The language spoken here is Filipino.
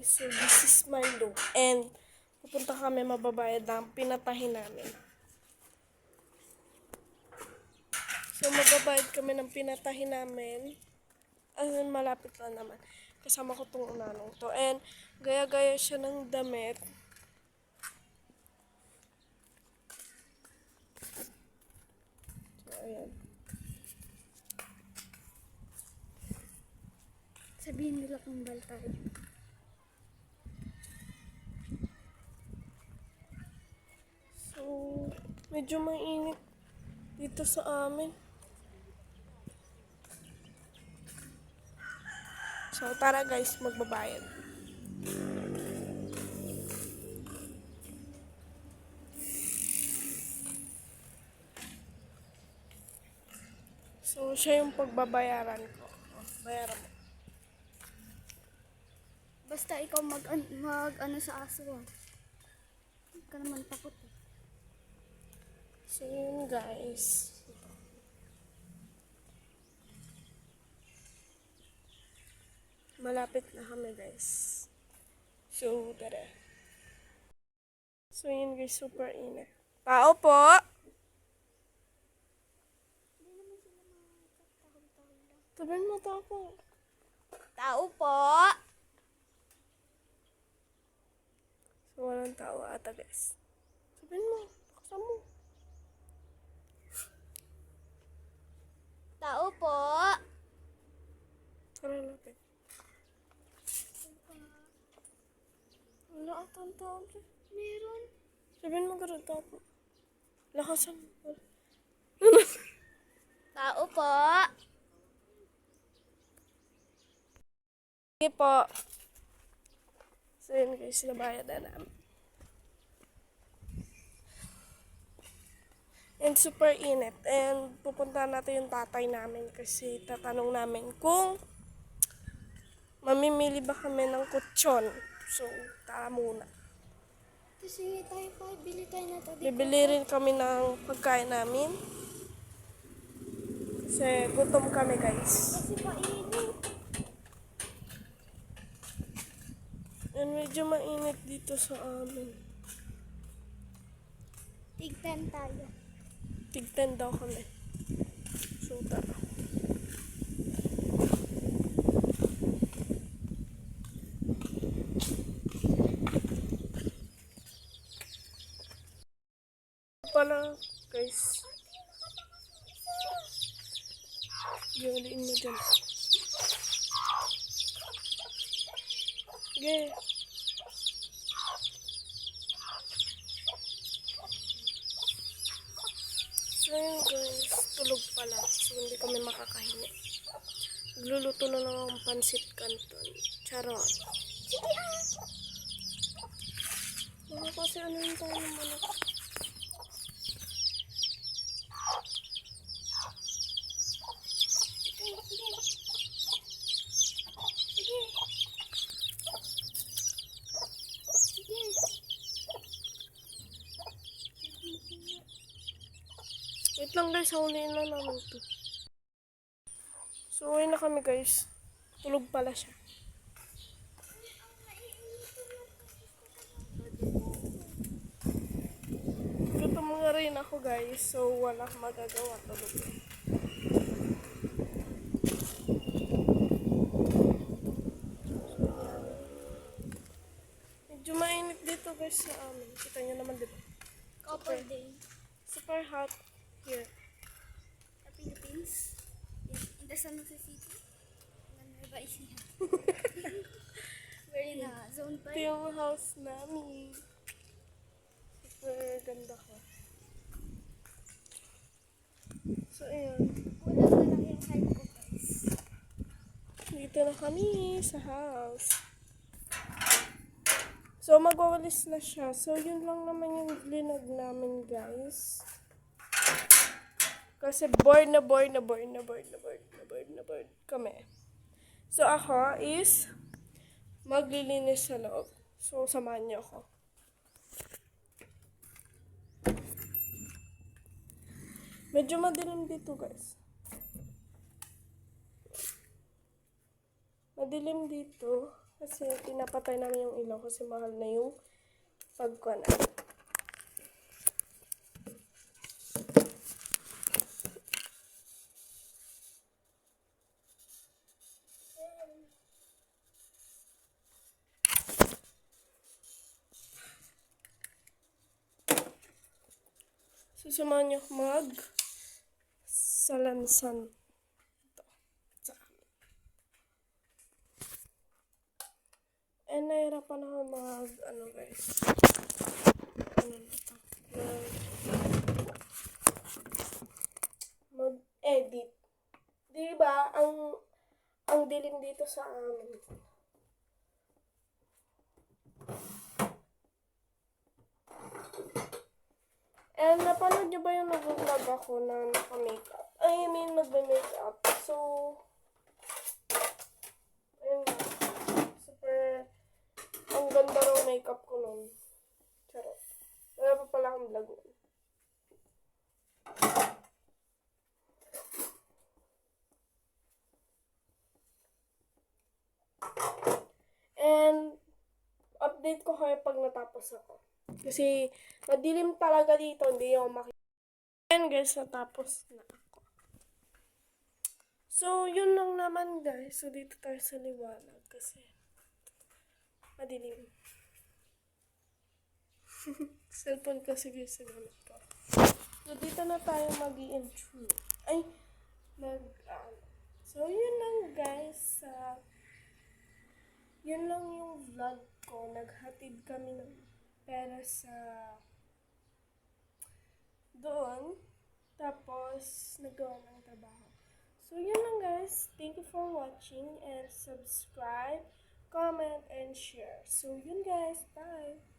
guys, so this is my look. And pupunta kami mababayad ng pinatahin namin. So mababayad kami ng pinatahin namin. Ayun, malapit lang naman. Kasama ko tong unanong to. And gaya-gaya siya ng damit. So ayan. Sabihin nila kung bal tayo. So, medyo mainit dito sa amin. So, tara guys, magbabayad. So, siya yung pagbabayaran ko. Bayaran mo. Basta ikaw mag ano sa aso. Hindi ka naman takot. So, yun guys. Malapit na kami guys. So, tara. So, yun guys, super init. Tao po! Tabihin mo, tao po. Tao po! So, walang tao ata guys. Sabihin mo, bakasan mo. Tao po! Tara, lapit. Wala ata ang tao dyan. Meron. Sabihin mo gano'n, tao po. Lakasan mo. Tao po! Sige po. So, yun guys, nabayad na namin. And super init. And pupunta natin yung tatay namin kasi tatanong namin kung mamimili ba kami ng kutsyon. So, tara muna. Kasi tayo pa, bili tayo na tabi. Bibili rin kami ng pagkain namin. Kasi gutom kami guys. Kasi painit. And medyo mainit dito sa amin. Tigtan tayo. Tig-10 daw kami. So, tara. Pala, guys. Gawin mo dyan. Sige. So yun guys, tulog pala. So hindi kami makakahingi. Nagluluto na lang akong pansit canton. Charot. Ano kasi ano yung tayo ng manok? Wait lang guys, huliin na namin to. So, uwi na kami guys. Tulog pala siya. Gutom nga rin ako guys. So, wala akong magagawa. Tulog. Medyo mainit dito guys sa amin. Kita nyo naman diba? Copper Day. Super hot here. Sa Philippines. In the San Jose City. Nueva Ecija. We're in a zone 5. Ito yung house namin. Super ganda ko. So, ayan. Wala na lang yung hype ko guys. Dito na kami sa house. So, magwawalis na siya. So, yun lang naman yung linag namin, guys. Kasi bored kami. So, ako is maglilinis sa loob. So, samahan niyo ako. Medyo madilim dito, guys. Madilim dito. Kasi pinapatay namin yung ilaw kasi mahal na yung pagkwana. Susumahan niyo mag salansan. Ito. Sa amin. And nahirapan ako ano guys. Ano na to? Mag-edit. Diba? Ang dilim dito sa amin. And napanood nyo ba yung nag-vlog ako na naka-makeup? I mean, nagbe-makeup. So, ayun nga. Super, ang ganda ng makeup ko nun. Charot. Wala pa pala akong vlog nun. And, update ko kayo pag natapos ako. Kasi, madilim talaga dito, hindi ako makikita. And guys, natapos na ako. So, yun lang naman guys. So, dito tayo sa liwanag kasi madilim. Cellphone kasi guys, sa gamit ko. So, dito na tayo mag-i-intro. So, yun lang guys. Yun lang yung vlog ko. Naghatid kami ng pera sa doon. Tapos, nagawa ng trabaho. So, yun lang guys. Thank you for watching and subscribe, comment, and share. So, yun guys. Bye!